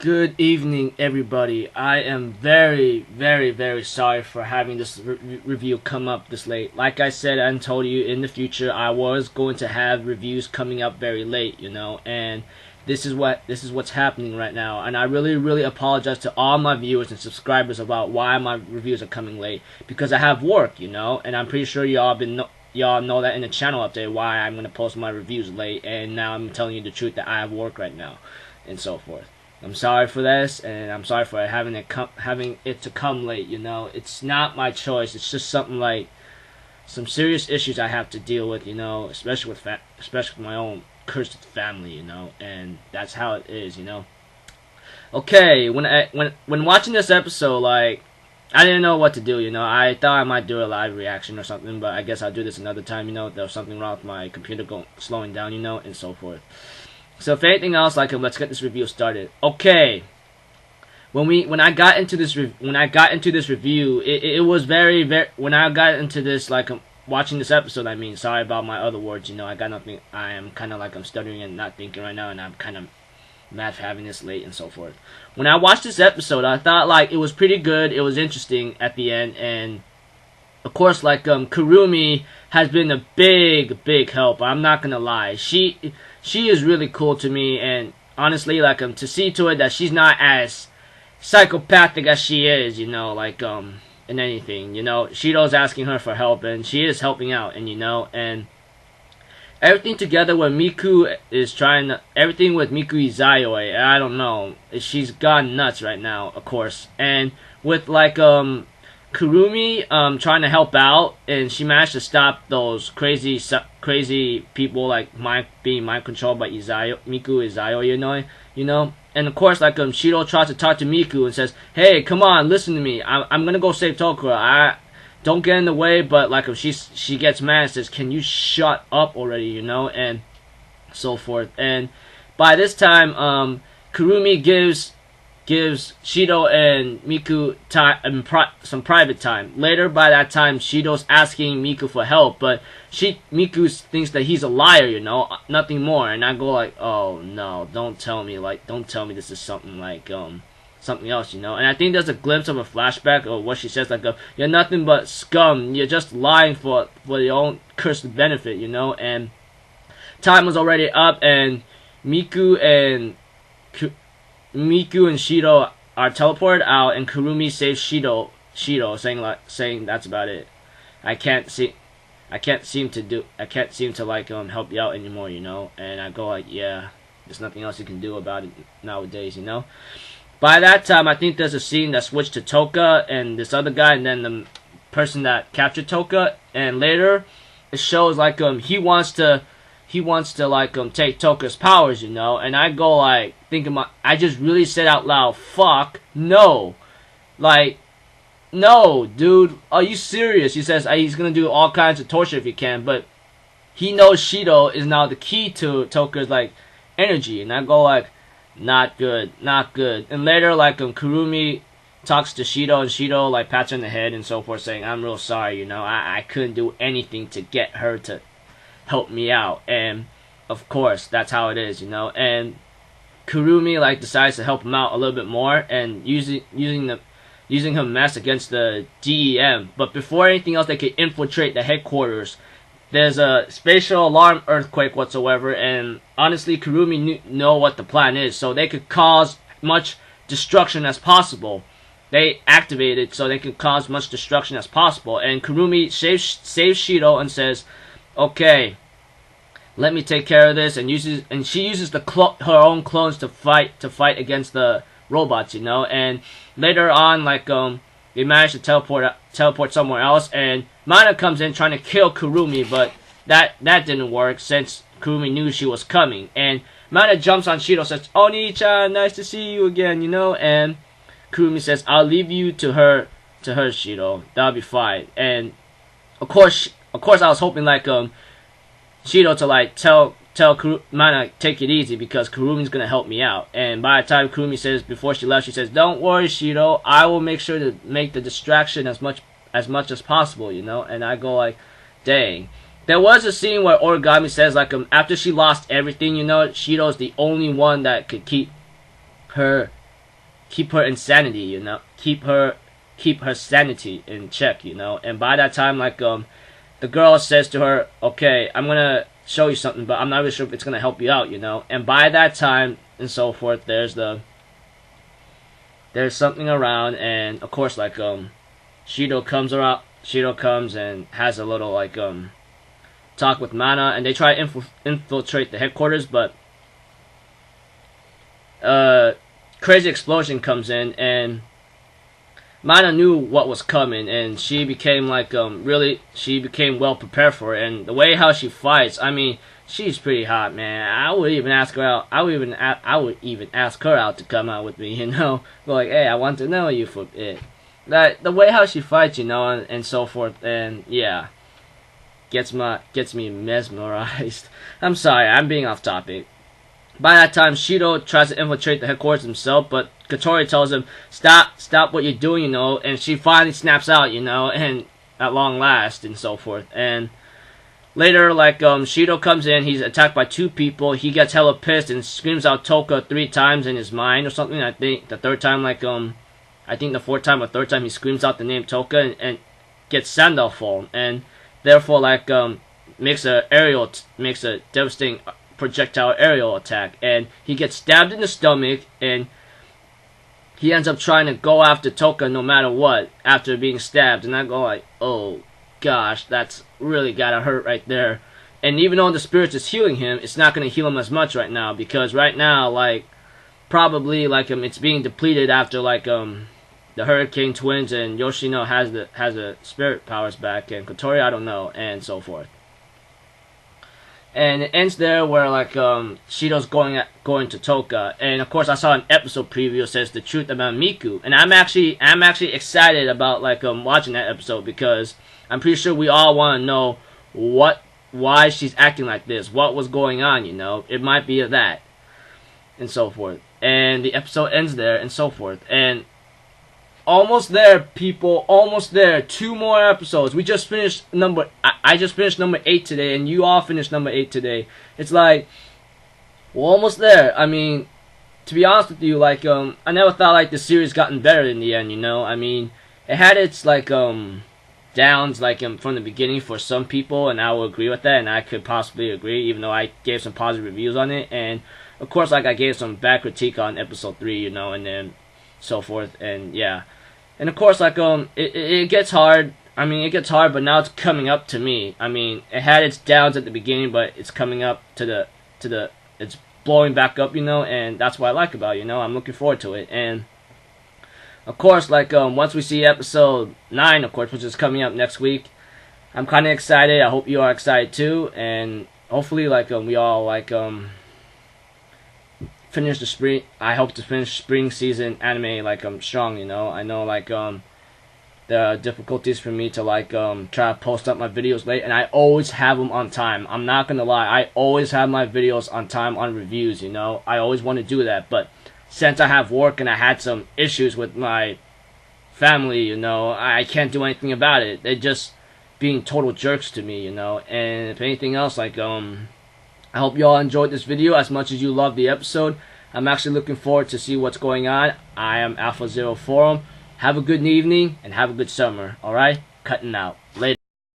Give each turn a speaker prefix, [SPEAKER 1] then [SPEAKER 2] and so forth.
[SPEAKER 1] Good evening, everybody. I am very sorry for having this review come up this late. Like I said and told you, in the future I was going to have reviews coming up very late, and this is what's happening right now. And I really apologize to all my viewers and subscribers about why my reviews are coming late, because I have work, and I'm pretty sure y'all know that in the channel update why I'm going to post my reviews late, and now I'm telling you the truth that I have work right now and so forth. I'm sorry for this, and I'm sorry for having it to come late. It's not my choice. It's just something like some serious issues I have to deal with. Especially with my own cursed family. And that's how it is. Okay, when watching this episode, like, I didn't know what to do. I thought I might do a live reaction or something, but I guess I'll do this another time. There was something wrong with my computer slowing down. And so forth. So if anything else, let's get this review started. Okay. When I got into this review, it was very when I got into this, watching this episode, I mean, sorry about my other words, I got nothing. I am kind of I'm stuttering and not thinking right now, and I'm kind of mad for having this late and so forth. When I watched this episode, I thought it was pretty good. It was interesting at the end, and of course, Kurumi has been a big help. I'm not gonna lie. She is really cool to me, and honestly, to see to it that she's not as psychopathic as she is, in anything, Shido's asking her for help, and she is helping out, and everything together with Miku everything with Miku Izayoi, I don't know, she's gone nuts right now, of course, and with, Kurumi trying to help out, and she managed to stop those crazy people being mind controlled by Miku Izayoi, and of course Shido tries to talk to Miku and says, "Hey, come on, listen to me. I'm gonna go save Tokura. I don't get in the way." But she gets mad and says, "Can you shut up already?" And so forth. And by this time, Kurumi gives Shido and Miku some private time. Later, by that time, Shido's asking Miku for help, but Miku thinks that he's a liar, nothing more. And I go oh no, don't tell me this is something something else, And I think there's a glimpse of a flashback of what she says, you're nothing but scum. You're just lying for your own cursed benefit, And time was already up, and Miku and Shido are teleported out, and Kurumi saves Shido, saying that's about it. I can't seem to help you out anymore, And I go yeah, there's nothing else you can do about it nowadays, By that time, I think there's a scene that switched to Toka and this other guy, and then the person that captured Toka, and later it shows he wants to take Toka's powers, and I go I just really said out loud, fuck no, no, dude, are you serious? He says he's gonna do all kinds of torture if he can, but he knows Shido is now the key to Toka's energy, and I go not good. And later Kurumi talks to Shido, and Shido pats her on the head and so forth, saying, "I'm real sorry, I couldn't do anything to get her to help me out." And of course that's how it is, and Kurumi decides to help him out a little bit more, and using her mess against the DEM. But before anything else, they could infiltrate the headquarters. There's a spatial alarm earthquake whatsoever, and honestly Kurumi know what the plan is, so they could cause much destruction as possible. They activate it so they can cause much destruction as possible, and Kurumi saves Shido and says, "Okay, let me take care of this," and she uses her own clones to fight against the robots, and later on they manage to teleport somewhere else, and Mana comes in trying to kill Kurumi, but that didn't work since Kurumi knew she was coming, and Mana jumps on Shido, says, "Oni-chan, nice to see you again," and Kurumi says, "I'll leave you to her Shido, that'll be fine." And of course I was hoping Shido to tell Mana, take it easy because Kurumi's gonna help me out. And by the time Kurumi says, before she left, she says, "Don't worry, Shido, I will make sure to make the distraction as much as possible," And I go dang. There was a scene where Origami says after she lost everything, Shido's the only one that could keep her keep her insanity, you know, keep her sanity in check, you know. And by that time, like the girl says to her, okay, I'm gonna show you something, but I'm not really sure if it's gonna help you out, you know. And by that time and so forth, there's something around, and of course, like Shido comes and has a little like talk with Mana, and they try to infiltrate the headquarters, but crazy explosion comes in, and Mana knew what was coming, and she became like she became well prepared for it. And the way how she fights, I mean, she's pretty hot, man. I would even ask her out. I would even ask her out to come out with me, you know. Go like, hey, I want to know you for it. That the way how she fights, you know, and so forth, and yeah, gets me mesmerized. I'm sorry, I'm being off topic. By that time, Shido tries to infiltrate the headquarters himself, but Katori tells him, stop what you're doing, you know, and she finally snaps out, you know, and at long last, and so forth. And later, like, Shido comes in, he's attacked by 2 people, he gets hella pissed and screams out Toka 3 times in his mind or something. I think the 4th time or 3rd time he screams out the name Toka and gets Sandalfall, and therefore, like, makes a devastating projectile aerial attack, and he gets stabbed in the stomach, and he ends up trying to go after Toka no matter what after being stabbed. And I go like, oh gosh, that's really gotta hurt right there. And even though the spirit is healing him, it's not gonna heal him as much right now, because right now, like, probably like it's being depleted after like the Hurricane Twins and Yoshino has the spirit powers back, and Kotori, I don't know, and so forth. And it ends there where like Shido's going to Toka, and of course I saw an episode preview that says the truth about Miku, and I'm actually excited about like watching that episode, because I'm pretty sure we all want to know why she's acting like this, what was going on, you know. It might be that, and so forth. And the episode ends there, and so forth. And almost there, people. Almost there. 2 more episodes. We just finished I just finished number 8 today, and you all finished number 8 today. It's like, we're almost there. I mean, to be honest with you, like, I never thought, like, the series gotten better in the end, you know? I mean, it had its, like, downs, like, from the beginning for some people, and I will agree with that, and I could possibly agree, even though I gave some positive reviews on it. And, of course, like, I gave some bad critique on episode 3, you know, and then so forth, and yeah. And of course, like, it gets hard. I mean, it gets hard, but now it's coming up to me. I mean, it had its downs at the beginning, but it's coming up it's blowing back up, you know, and that's what I like about it, you know. I'm looking forward to it. And of course, like, once we see episode 9, of course, which is coming up next week, I'm kind of excited. I hope you are excited too, and hopefully, like, we all, like, finish the spring. I hope to finish spring season anime like strong, you know. I know like there are difficulties for me to like try to post up my videos late, and I always have them on time. I'm not gonna lie, I always have my videos on time on reviews, you know. I always want to do that, but since I have work and I had some issues with my family, you know, I can't do anything about it. They're just being total jerks to me, you know. And if anything else, like I hope you all enjoyed this video as much as you loved the episode. I'm actually looking forward to see what's going on. I am Alpha Zero Forum. Have a good evening and have a good summer. Alright? Cutting out.